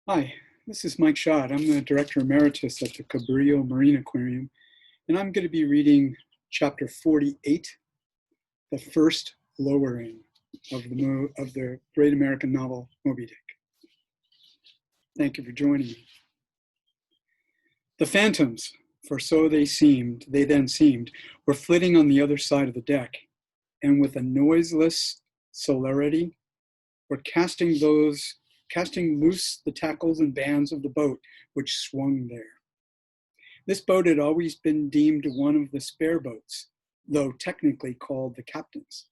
Hi, this is Mike Schaadt. I'm the Director Emeritus at the Cabrillo Marine Aquarium, and I'm going to be reading Chapter 48, The First Lowering of the great American novel Moby Dick. Thank you for joining me. The phantoms, for so they then seemed, were flitting on the other side of the deck, and with a noiseless celerity were casting loose the tackles and bands of the boat which swung there. This boat had always been deemed one of the spare boats, though technically called the captain's,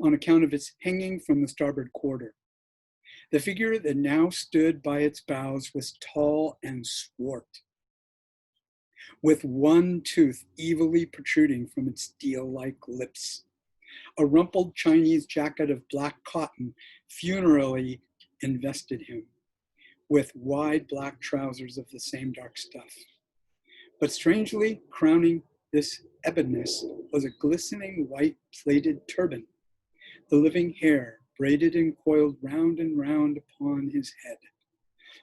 on account of its hanging from the starboard quarter. The figure that now stood by its bows was tall and swart, with one tooth evilly protruding from its steel-like lips. A rumpled Chinese jacket of black cotton funerally invested him, with wide black trousers of the same dark stuff. But strangely crowning this ebonness was a glistening white plaited turban, the living hair braided and coiled round and round upon his head.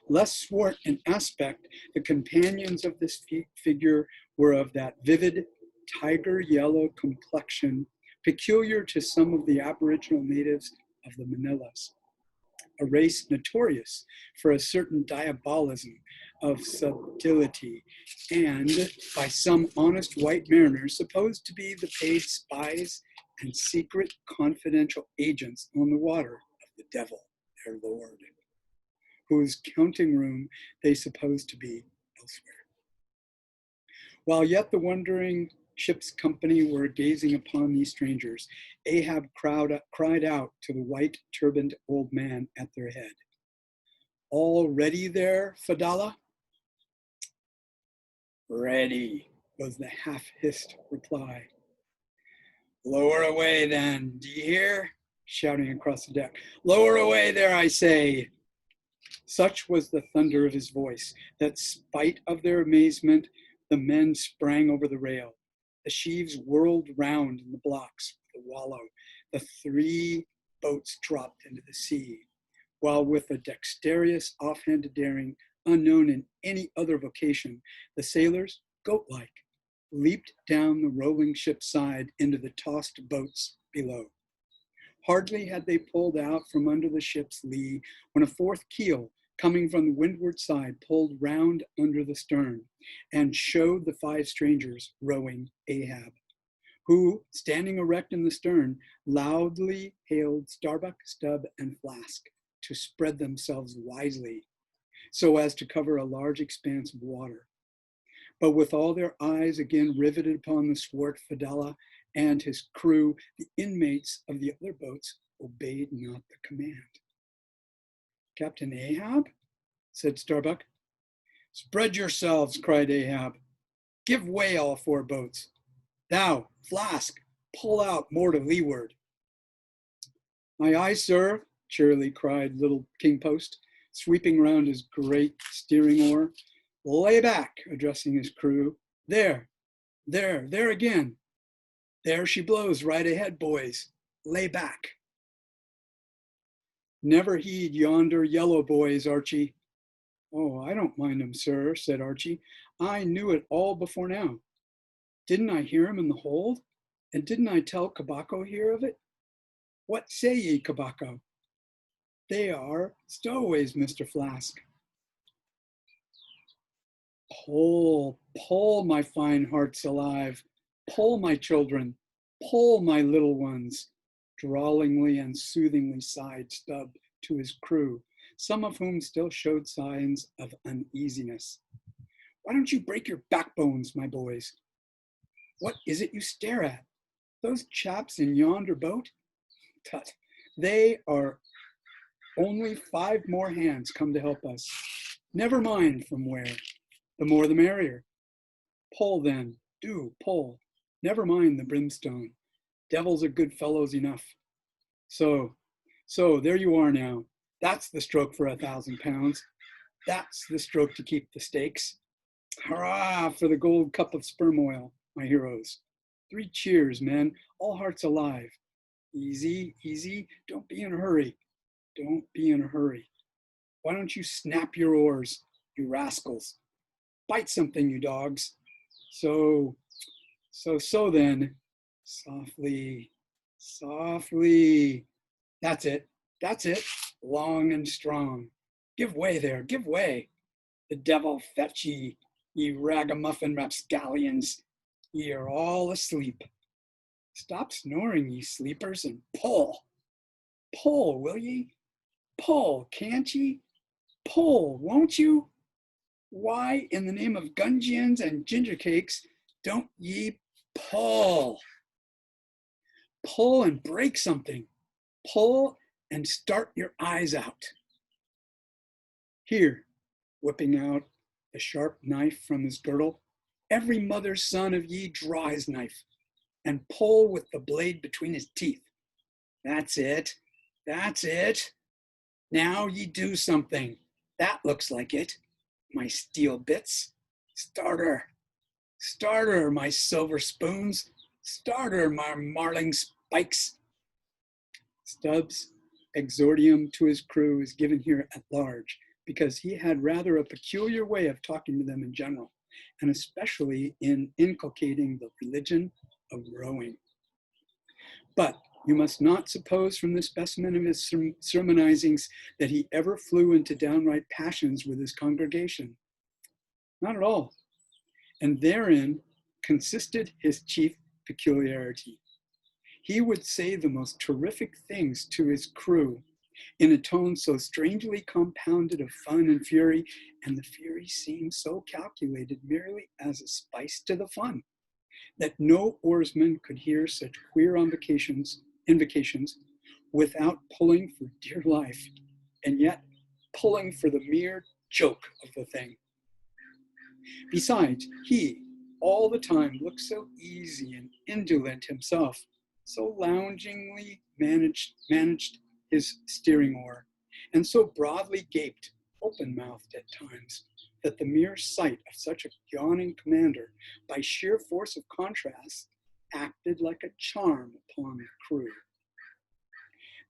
Less swart in aspect, the companions of this figure were of that vivid tiger yellow complexion peculiar to some of the aboriginal natives of the Manilas, a race notorious for a certain diabolism of subtlety, and by some honest white mariners supposed to be the paid spies and secret confidential agents on the water of the devil, their lord, whose counting room they supposed to be elsewhere. While yet the wondering ship's company were gazing upon these strangers, Ahab cried out to the white turbaned old man at their head, "All ready there, Fadalla?" "Ready," was the half-hissed reply. "Lower away then, do you hear?" shouting across the deck. "Lower away there, I say." Such was the thunder of his voice that, spite of their amazement, the men sprang over the rail. The sheaves whirled round in the blocks of the wallow. The three boats dropped into the sea, while with a dexterous, offhanded daring unknown in any other vocation, the sailors, goat-like, leaped down the rolling ship's side into the tossed boats below. Hardly had they pulled out from under the ship's lee when a fourth keel, coming from the windward side, pulled round under the stern and showed the five strangers rowing Ahab, who, standing erect in the stern, loudly hailed Starbuck, Stubb, and Flask to spread themselves wisely so as to cover a large expanse of water. But with all their eyes again riveted upon the swart Fadalla and his crew, the inmates of the other boats obeyed not the command. "Captain Ahab?" said Starbuck. "Spread yourselves," cried Ahab. "Give way, all four boats. Thou, Flask, pull out more to leeward." "Aye, aye, sir," cheerily cried little King Post, sweeping round his great steering oar. "Lay back," addressing his crew. There again. There she blows right ahead, boys. Lay back." "Never heed yonder yellow boys, Archie." "Oh, I don't mind 'em, sir," said Archie. "I knew it all before now. Didn't I hear 'em in the hold? And didn't I tell Kabako here of it? What say ye, Kabako?" "They are stowaways, Mr. Flask." "Pull, pull, my fine hearts alive. Pull, my children. Pull, my little ones," drawlingly and soothingly sighed Stubb to his crew, some of whom still showed signs of uneasiness. "Why don't you break your backbones, my boys? What is it you stare at? Those chaps in yonder boat? Tut, they are only 5 more hands come to help us. Never mind from where. The more the merrier. Pull then, do pull. Never mind the brimstone. Devils are good fellows enough. So, there you are now. That's the stroke for 1,000 pounds. That's the stroke to keep the stakes. Hurrah for the gold cup of sperm oil, my heroes. 3 cheers, men, all hearts alive. Easy, easy, don't be in a hurry. Don't be in a hurry." Why don't you snap your oars, you rascals? Bite something, you dogs. So then, softly, softly. That's it, that's it, long and strong. Give way there, give way. The devil fetch ye ragamuffin rapscallions. Ye are all asleep. Stop snoring, ye sleepers, and pull. Pull, will ye? Pull, can't ye? Pull, won't you? Why, in the name of Gungeons and ginger cakes, don't ye pull? Pull and break something. Pull and start your eyes out. Here, whipping out a sharp knife from his girdle, every mother's son of ye draw his knife and pull with the blade between his teeth. That's it. That's it. Now ye do something. That looks like it. My steel bits. Starter. Starter, my silver spoons. Starter, my marling spikes. Stubbs' exordium to his crew is given here at large because he had rather a peculiar way of talking to them in general, and especially in inculcating the religion of rowing. But you must not suppose from this specimen of his sermonizings that he ever flew into downright passions with his congregation. Not at all. And therein consisted his chief peculiarity. He would say the most terrific things to his crew in a tone so strangely compounded of fun and fury, and the fury seemed so calculated merely as a spice to the fun, that no oarsman could hear such queer invocations without pulling for dear life, and yet pulling for the mere joke of the thing. Besides, he all the time looked so easy and indolent himself, so loungingly managed his steering oar, and so broadly gaped, open-mouthed at times, that the mere sight of such a yawning commander, by sheer force of contrast, acted like a charm upon the crew.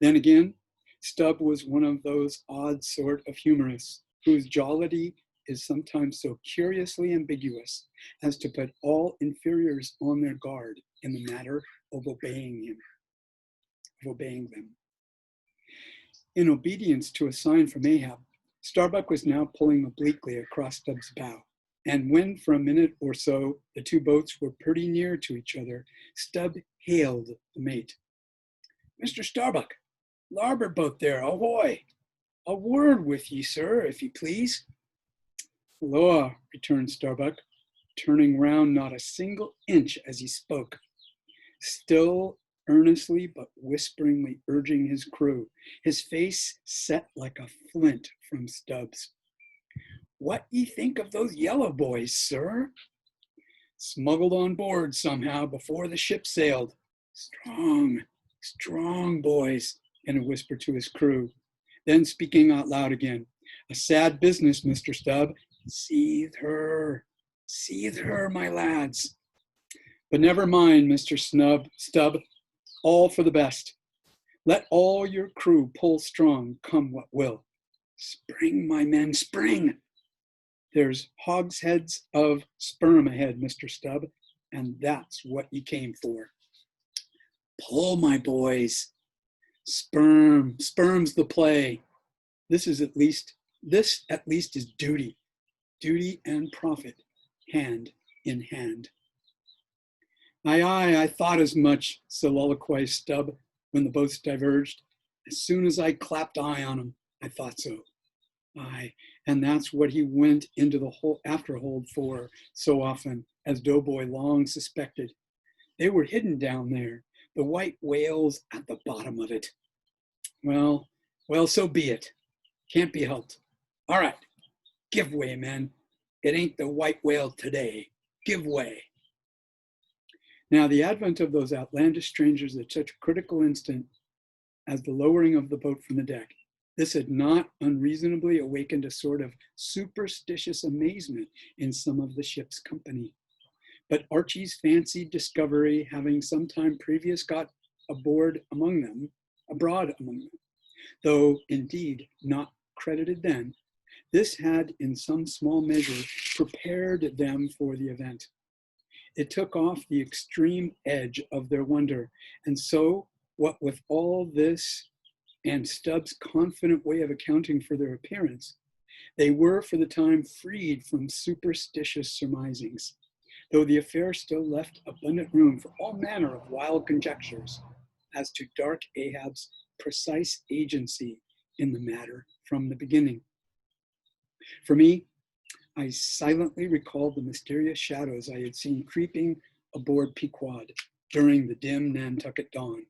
Then again, Stubb was one of those odd sort of humorists whose jollity is sometimes so curiously ambiguous as to put all inferiors on their guard in the matter of obeying them. In obedience to a sign from Ahab, Starbuck was now pulling obliquely across Stubb's bow, and when for a minute or so the two boats were pretty near to each other, Stubb hailed the mate. "Mr. Starbuck, larboard boat there, ahoy! A word with ye, sir, if ye please." "Loa," returned Starbuck, turning round not a single inch as he spoke, still earnestly but whisperingly urging his crew, his face set like a flint from Stubb's. "What ye think of those yellow boys, sir?" "Smuggled on board somehow before the ship sailed. Strong, strong boys," in a whisper to his crew. Then speaking out loud again, "A sad business, Mr. Stubb. Seethe her, my lads. But never mind, Mr. Stubb, all for the best. Let all your crew pull strong, come what will. Spring, my men, spring. There's hogsheads of sperm ahead, Mr. Stubb, and that's what you came for. Pull, my boys. Sperm's the play. This at least is duty and profit, hand in hand." Aye, I thought as much," soliloquized Stubb when the boats diverged. "As soon as I clapped eye on 'em, I thought so. Aye, and that's what he went into the afterhold for so often, as Doughboy long suspected. They were hidden down there, the white whales at the bottom of it. Well, so be it. Can't be helped. All right, give way, men. It ain't the white whale today. Give way." Now, the advent of those outlandish strangers at such a critical instant as the lowering of the boat from the deck, this had not unreasonably awakened a sort of superstitious amazement in some of the ship's company. But Archie's fancied discovery having some time previous got abroad among them, though indeed not credited then, this had in some small measure prepared them for the event. It took off the extreme edge of their wonder. And so, what with all this and Stubbs' confident way of accounting for their appearance, they were for the time freed from superstitious surmisings, though the affair still left abundant room for all manner of wild conjectures as to dark Ahab's precise agency in the matter from the beginning. For me, I silently recalled the mysterious shadows I had seen creeping aboard Pequod during the dim Nantucket dawn,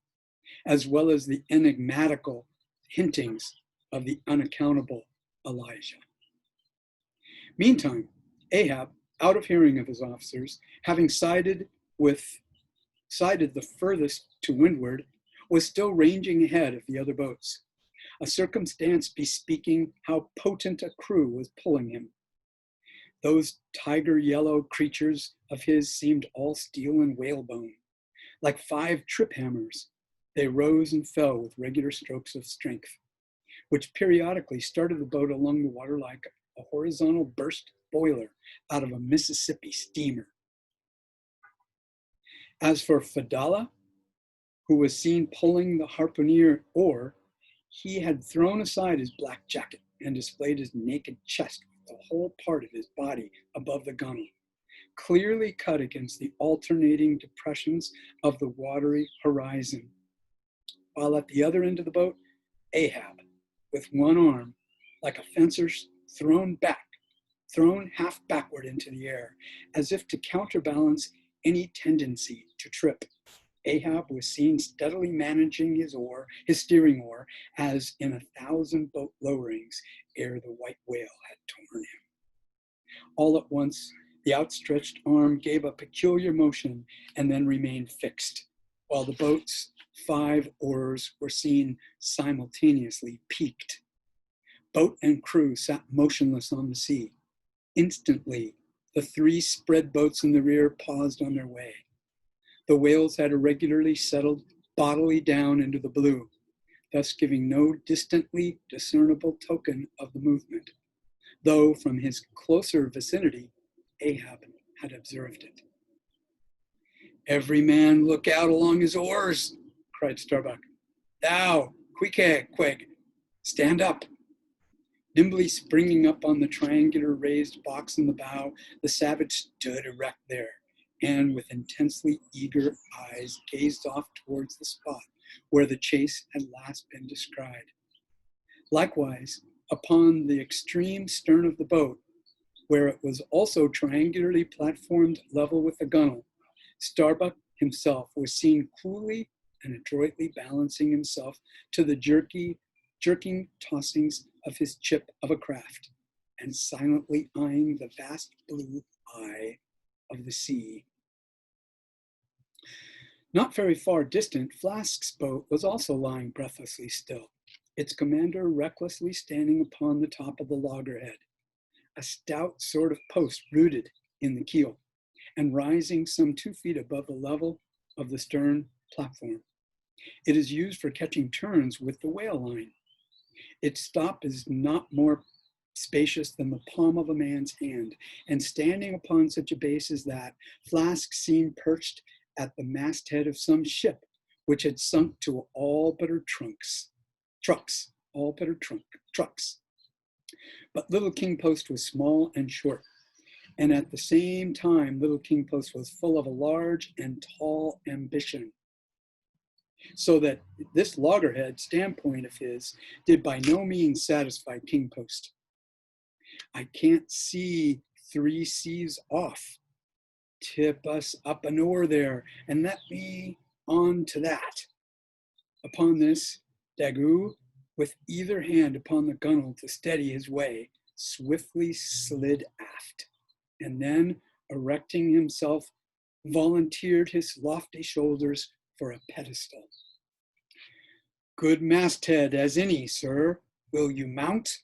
as well as the enigmatical hintings of the unaccountable Elijah. Meantime, Ahab, out of hearing of his officers, having sided the furthest to windward, was still ranging ahead of the other boats, a circumstance bespeaking how potent a crew was pulling him. Those tiger yellow creatures of his seemed all steel and whalebone. Like 5 trip hammers, they rose and fell with regular strokes of strength, which periodically started the boat along the water like a horizontal burst boiler out of a Mississippi steamer. As for Fadallah, who was seen pulling the harpooner oar, he had thrown aside his black jacket and displayed his naked chest with the whole part of his body above the gunwale, clearly cut against the alternating depressions of the watery horizon. While at the other end of the boat, Ahab, with one arm, like a fencer's, thrown half backward into the air, as if to counterbalance any tendency to trip. Ahab was seen steadily managing his steering oar, as in 1,000 boat lowerings ere the white whale had torn him. All at once, the outstretched arm gave a peculiar motion and then remained fixed, while the boat's 5 oars were seen simultaneously peaked. Boat and crew sat motionless on the sea. Instantly, the 3 spread boats in the rear paused on their way. The whales had irregularly settled bodily down into the blue, thus giving no distantly discernible token of the movement, though from his closer vicinity, Ahab had observed it. "Every man look out along his oars," cried Starbuck. "Thou, Queequeg, stand up." Nimbly springing up on the triangular raised box in the bow, the savage stood erect there, and with intensely eager eyes gazed off towards the spot where the chase had last been descried. Likewise, upon the extreme stern of the boat, where it was also triangularly platformed level with the gunwale, Starbuck himself was seen coolly and adroitly balancing himself to the jerking tossings of his chip of a craft, and silently eyeing the vast blue eye of the sea. Not very far distant, Flask's boat was also lying breathlessly still, its commander recklessly standing upon the top of the loggerhead, a stout sort of post rooted in the keel, and rising some 2 feet above the level of the stern platform. It is used for catching turns with the whale line. Its stop is not more spacious than the palm of a man's hand, and standing upon such a base as that, Flask seemed perched at the masthead of some ship which had sunk to all but her trucks. But Little King Post was small and short, and at the same time, Little King Post was full of a large and tall ambition, so that this loggerhead standpoint of his did by no means satisfy King Post. "I can't see 3 seas off. Tip us up an oar there, and let me on to that." Upon this, Daggoo, with either hand upon the gunwale to steady his way, swiftly slid aft, and then, erecting himself, volunteered his lofty shoulders for a pedestal. "Good masthead as any, sir. Will you mount?"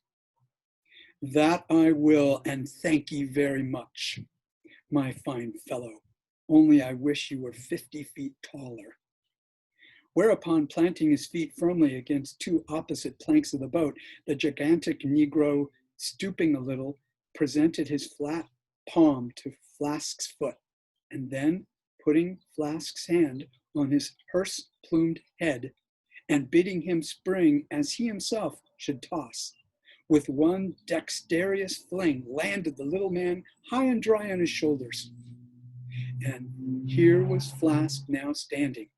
"That I will, and thank ye very much, my fine fellow. Only I wish you were 50 feet taller." Whereupon, planting his feet firmly against two opposite planks of the boat, the gigantic Negro, stooping a little, presented his flat palm to Flask's foot, and then, putting Flask's hand on his hearse-plumed head, and bidding him spring as he himself should toss, with one dexterous fling landed the little man high and dry on his shoulders. And here was Flask now standing,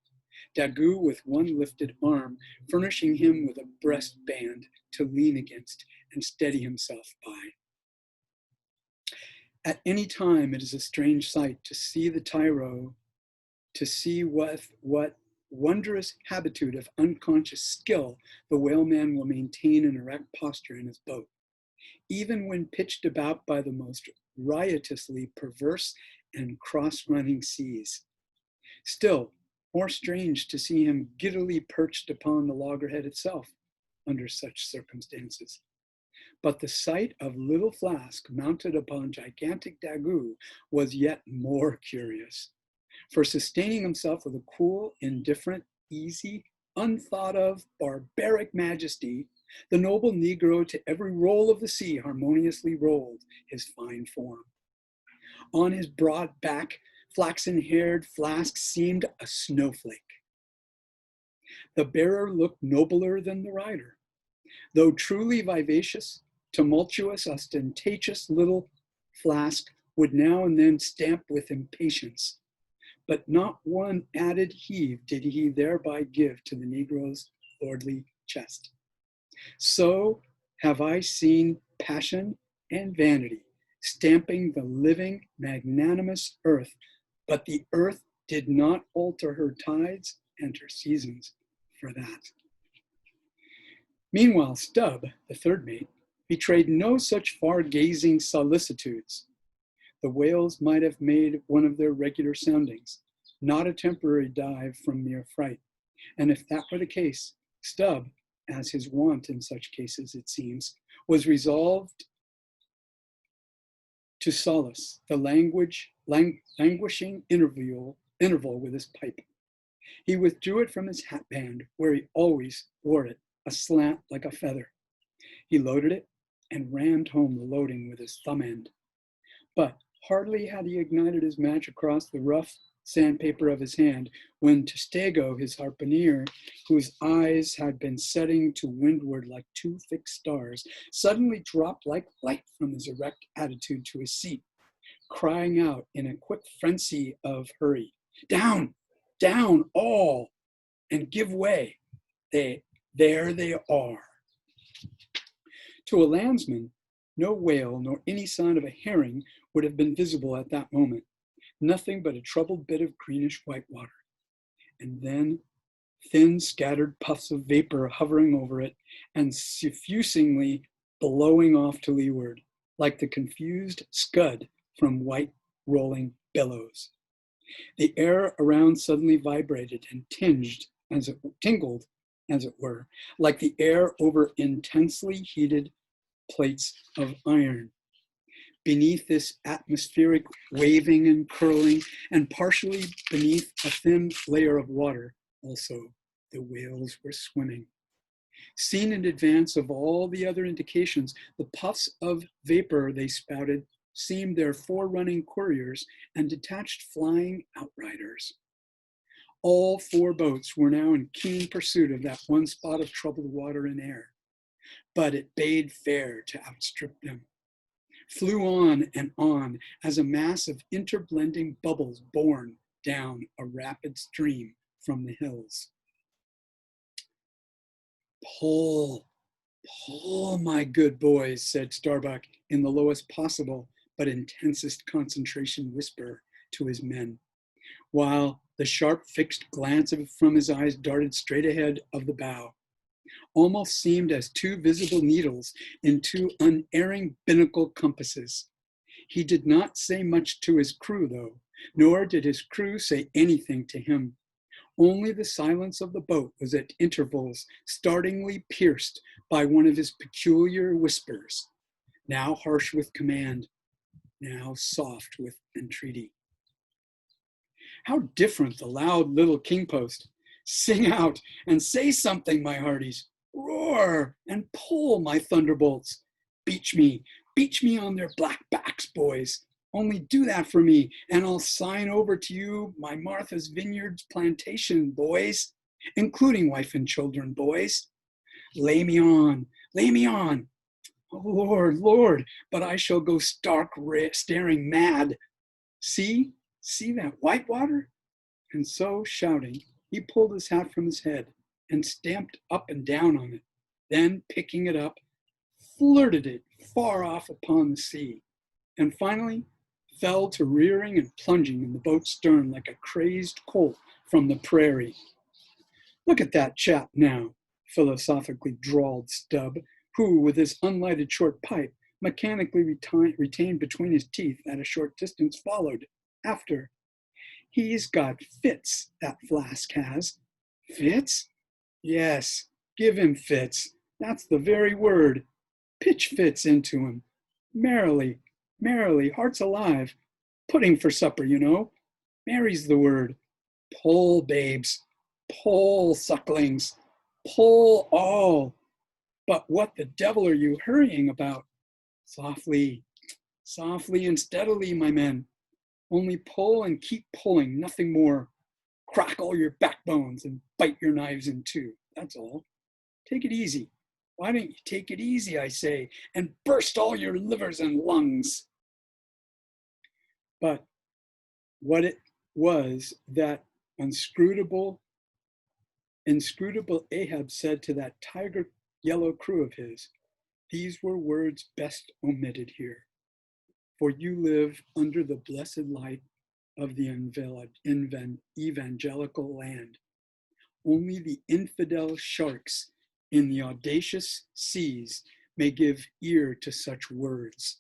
Daggoo with one lifted arm, furnishing him with a breastband to lean against and steady himself by. At any time, it is a strange sight to see the tyro, to see what wondrous habitude of unconscious skill the whaleman will maintain an erect posture in his boat, even when pitched about by the most riotously perverse and cross-running seas. Still, more strange to see him giddily perched upon the loggerhead itself under such circumstances. But the sight of little Flask mounted upon gigantic Daggoo was yet more curious. For sustaining himself with a cool, indifferent, easy, unthought of, barbaric majesty, the noble Negro to every roll of the sea harmoniously rolled his fine form. On his broad back, flaxen-haired Flask seemed a snowflake. The bearer looked nobler than the rider. Though truly vivacious, tumultuous, ostentatious little Flask would now and then stamp with impatience, but not one added heave did he thereby give to the Negro's lordly chest. So have I seen passion and vanity stamping the living, magnanimous earth, but the earth did not alter her tides and her seasons for that. Meanwhile, Stubb, the third mate, betrayed no such far-gazing solicitudes. The whales might have made one of their regular soundings, not a temporary dive from mere fright. And if that were the case, Stubb, as his wont in such cases, it seems, was resolved to solace the languishing interval with his pipe. He withdrew it from his hatband, where he always wore it, aslant like a feather. He loaded it and rammed home the loading with his thumb end. But hardly had he ignited his match across the rough sandpaper of his hand, when Testego, his harpooner, whose eyes had been setting to windward like two fixed stars, suddenly dropped like light from his erect attitude to his seat, crying out in a quick frenzy of hurry, "Down, down, all, and give way. There they are." To a landsman, no whale nor any sign of a herring would have been visible at that moment. Nothing but a troubled bit of greenish white water. And then thin scattered puffs of vapor hovering over it and suffusingly blowing off to leeward, like the confused scud from white rolling billows. The air around suddenly vibrated and tingled, as it were, like the air over intensely heated plates of iron. Beneath this atmospheric waving and curling, and partially beneath a thin layer of water, also, the whales were swimming. Seen in advance of all the other indications, the puffs of vapor they spouted seemed their forerunning couriers and detached flying outriders. All four boats were now in keen pursuit of that one spot of troubled water and air, but it bade fair to outstrip them. Flew on as a mass of interblending bubbles borne down a rapid stream from the hills. "Pull, pull, my good boys," said Starbuck in the lowest possible but intensest concentration whisper to his men, while the sharp fixed glance from his eyes darted straight ahead of the bow. Almost seemed as two visible needles in two unerring binnacle compasses. He did not say much to his crew, though, nor did his crew say anything to him. Only the silence of the boat was at intervals startlingly pierced by one of his peculiar whispers, now harsh with command, now soft with entreaty. How different the loud little king post, Sing out and say something, my hearties. Roar and pull, my thunderbolts. Beach me on their black backs, boys. Only do that for me, and I'll sign over to you my Martha's Vineyards plantation, boys, including wife and children, boys. Lay me on, lay me on. Oh, Lord, Lord, but I shall go stark staring mad. See that white water? And so, shouting, he pulled his hat from his head and stamped up and down on it. Then, picking it up, flirted it far off upon the sea, and finally fell to rearing and plunging in the boat's stern like a crazed colt from the prairie. Look at that chap now, philosophically drawled Stubb, who, with his unlighted short pipe, mechanically retained between his teeth at a short distance, followed after. He's got fits, that flask has. Fits? Yes, give him fits. That's the very word. Pitch fits into him. Merrily, heart's alive. Pudding for supper, you know. Mary's the word. Pull, babes. Pull, sucklings. Pull all. But what the devil are you hurrying about? Softly and steadily, my men. Only pull and keep pulling, nothing more. Crack all your backbones and bite your knives in two. That's all. Take it easy. Why don't you take it easy, I say, and burst all your livers and lungs? But what it was that inscrutable Ahab said to that tiger yellow crew of his, these were words best omitted here. For you live under the blessed light of the evangelical land. Only the infidel sharks in the audacious seas may give ear to such words.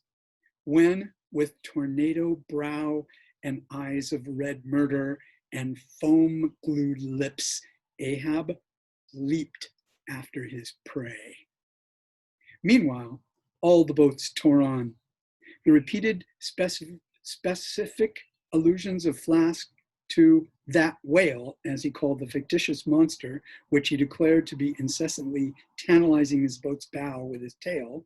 When, with tornado brow and eyes of red murder and foam-glued lips, Ahab leaped after his prey. Meanwhile, all the boats tore on. The repeated specific allusions of Flask to that whale, as he called the fictitious monster, which he declared to be incessantly tantalizing his boat's bow with his tail,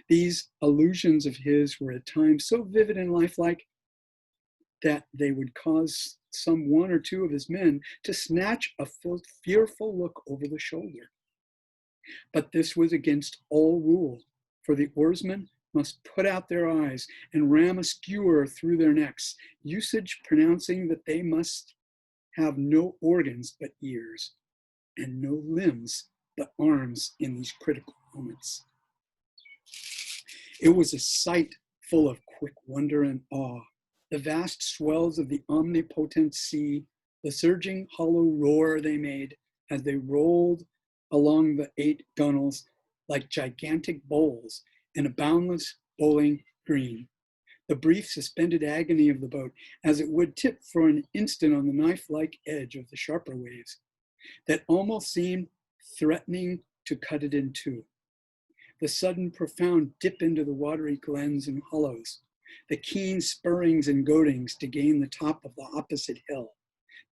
these allusions of his were at times so vivid and lifelike that they would cause some one or two of his men to snatch a fearful look over the shoulder. But this was against all rule, for the oarsmen must put out their eyes and ram a skewer through their necks, usage pronouncing that they must have no organs but ears, and no limbs but arms in these critical moments. It was a sight full of quick wonder and awe. The vast swells of the omnipotent sea, the surging hollow roar they made as they rolled along the 8 gunwales like gigantic bowls in a boundless bowling green. The brief suspended agony of the boat as it would tip for an instant on the knife-like edge of the sharper waves that almost seemed threatening to cut it in two. The sudden profound dip into the watery glens and hollows, the keen spurrings and goadings to gain the top of the opposite hill,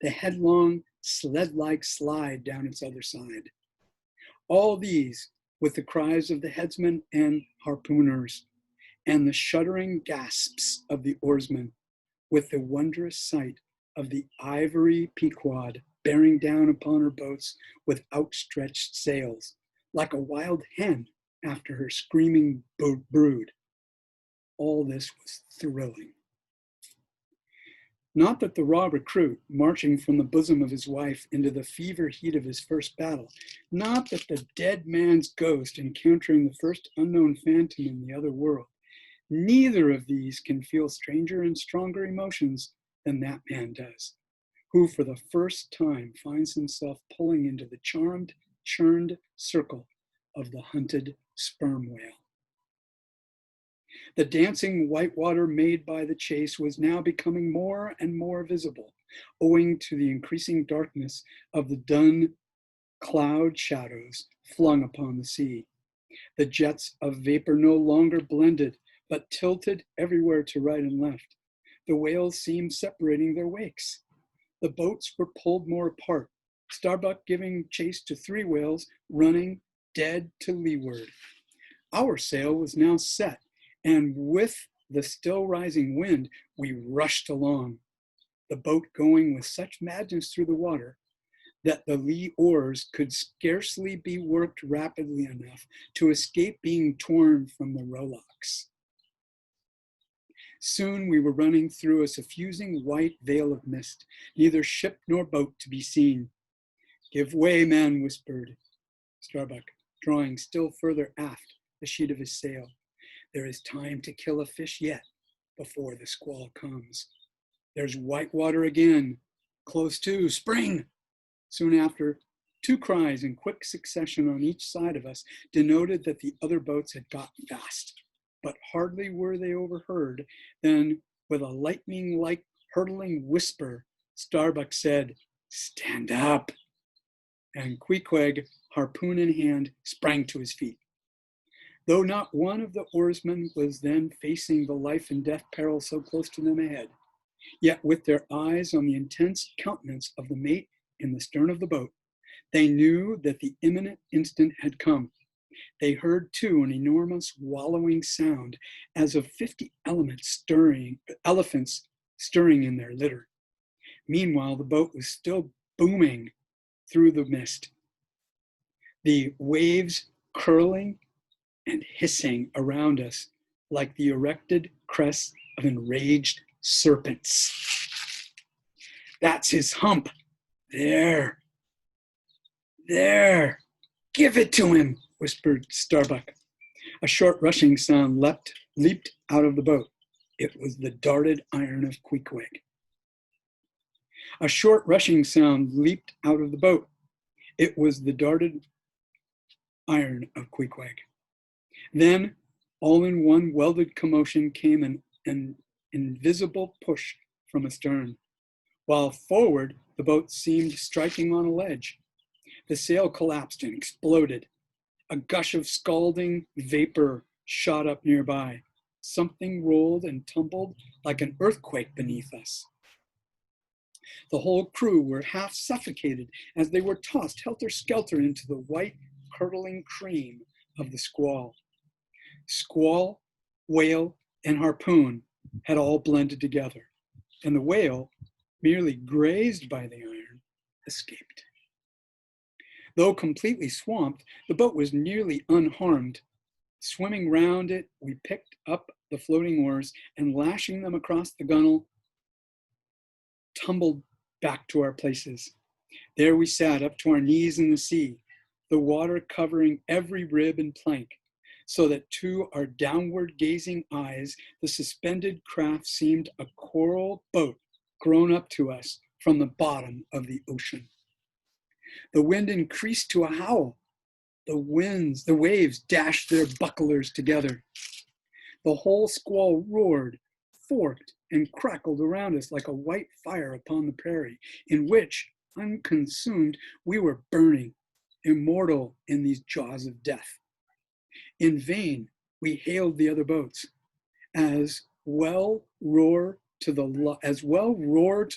the headlong sled-like slide down its other side. All these, with the cries of the headsmen and harpooners, and the shuddering gasps of the oarsmen, with the wondrous sight of the ivory Pequod bearing down upon her boats with outstretched sails, like a wild hen after her screaming brood. All this was thrilling. Not that the raw recruit, marching from the bosom of his wife into the fever heat of his first battle, not that the dead man's ghost encountering the first unknown phantom in the other world, neither of these can feel stranger and stronger emotions than that man does, who for the first time finds himself pulling into the charmed, churned circle of the hunted sperm whale. The dancing whitewater made by the chase was now becoming more and more visible, owing to the increasing darkness of the dun cloud shadows flung upon the sea. The jets of vapor no longer blended, but tilted everywhere to right and left. The whales seemed separating their wakes. The boats were pulled more apart, Starbuck giving chase to 3 whales running dead to leeward. Our sail was now set, and with the still rising wind, we rushed along, the boat going with such madness through the water that the lee oars could scarcely be worked rapidly enough to escape being torn from the rowlocks. Soon we were running through a suffusing white veil of mist, neither ship nor boat to be seen. "Give way, man," whispered Starbuck, drawing still further aft the sheet of his sail. "There is time to kill a fish yet, before the squall comes. There's white water again. Close to, spring!" Soon after, 2 cries in quick succession on each side of us denoted that the other boats had got fast. But hardly were they overheard than, with a lightning-like hurtling whisper, Starbuck said, "Stand up!" And Queequeg, harpoon in hand, sprang to his feet. Though not one of the oarsmen was then facing the life and death peril so close to them ahead, yet with their eyes on the intense countenance of the mate in the stern of the boat, they knew that the imminent instant had come. They heard, too, an enormous wallowing sound, as of 50 elephants stirring in their litter. Meanwhile, the boat was still booming through the mist, the waves curling and hissing around us like the erected crests of enraged serpents. "That's his hump. There. Give it to him," whispered Starbuck. A short rushing sound leaped out of the boat. It was the darted iron of Queequeg. A short rushing sound leaped out of the boat. It was the darted iron of Queequeg. Then, all in one welded commotion, came an invisible push from astern, while forward the boat seemed striking on a ledge. The sail collapsed and exploded. A gush of scalding vapor shot up nearby. Something rolled and tumbled like an earthquake beneath us. The whole crew were half suffocated as they were tossed helter-skelter into the white, curdling cream of the squall. Squall, whale, and harpoon had all blended together, and the whale, merely grazed by the iron, escaped. Though completely swamped, the boat was nearly unharmed. Swimming round it, we picked up the floating oars and, lashing them across the gunwale, tumbled back to our places. There we sat, up to our knees in the sea, the water covering every rib and plank, so that to our downward-gazing eyes the suspended craft seemed a coral boat grown up to us from the bottom of the ocean. The wind increased to a howl. The waves dashed their bucklers together. The whole squall roared, forked, and crackled around us like a white fire upon the prairie, in which, unconsumed, we were burning, immortal in these jaws of death. In vain we hailed the other boats, as well roar to the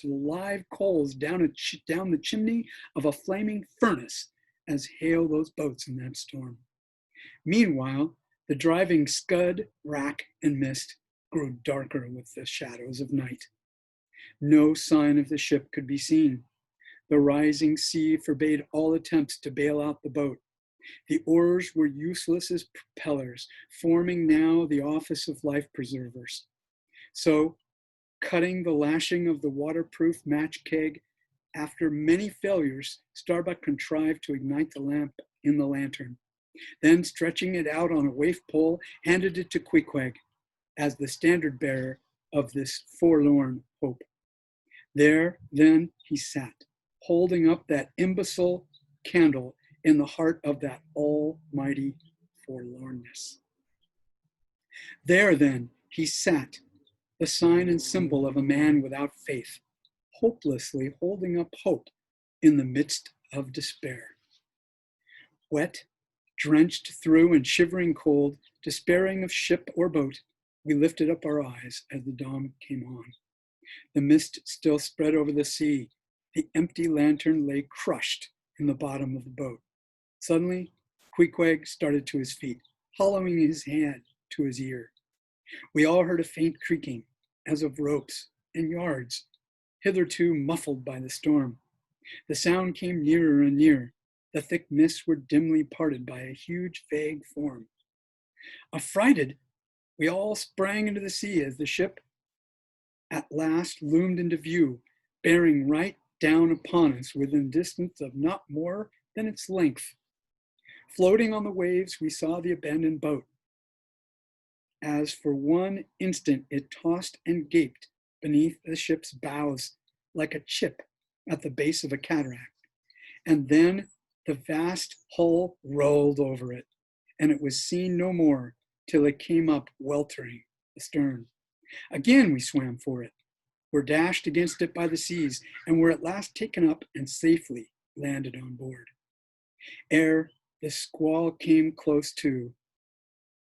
live coals down the chimney of a flaming furnace as hail those boats in that storm. Meanwhile, the driving scud, rack, and mist grew darker with the shadows of night. No sign of the ship could be seen. The rising sea forbade all attempts to bail out the boat. The oars were useless as propellers, forming now the office of life preservers. So, cutting the lashing of the waterproof match keg, after many failures, Starbuck contrived to ignite the lamp in the lantern. Then, stretching it out on a waif pole, handed it to Queequeg as the standard bearer of this forlorn hope. There, then, he sat, holding up that imbecile candle in the heart of that almighty forlornness. There, then, he sat, the sign and symbol of a man without faith, hopelessly holding up hope in the midst of despair. Wet, drenched through and shivering cold, despairing of ship or boat, we lifted up our eyes as the dawn came on. The mist still spread over the sea, The empty lantern lay crushed in the bottom of the boat. Suddenly, Queequeg started to his feet, hollowing his hand to his ear. We all heard a faint creaking, as of ropes and yards, hitherto muffled by the storm. The sound came nearer and nearer. The thick mists were dimly parted by a huge, vague form. Affrighted, we all sprang into the sea as the ship at last loomed into view, bearing right down upon us within a distance of not more than its length. Floating on the waves, we saw the abandoned boat. As for one instant it tossed and gaped beneath the ship's bows like a chip at the base of a cataract. And then the vast hull rolled over it, and it was seen no more till it came up weltering astern. Again we swam for it, were dashed against it by the seas, and were at last taken up and safely landed on board. Ere the squall came close to,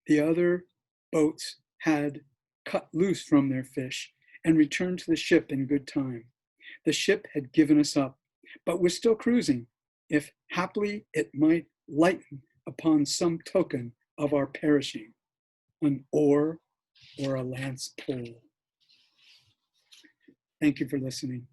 the other boats had cut loose from their fish and returned to the ship in good time. The ship had given us up, but was still cruising, if haply it might lighten upon some token of our perishing, an oar or a lance pole. Thank you for listening.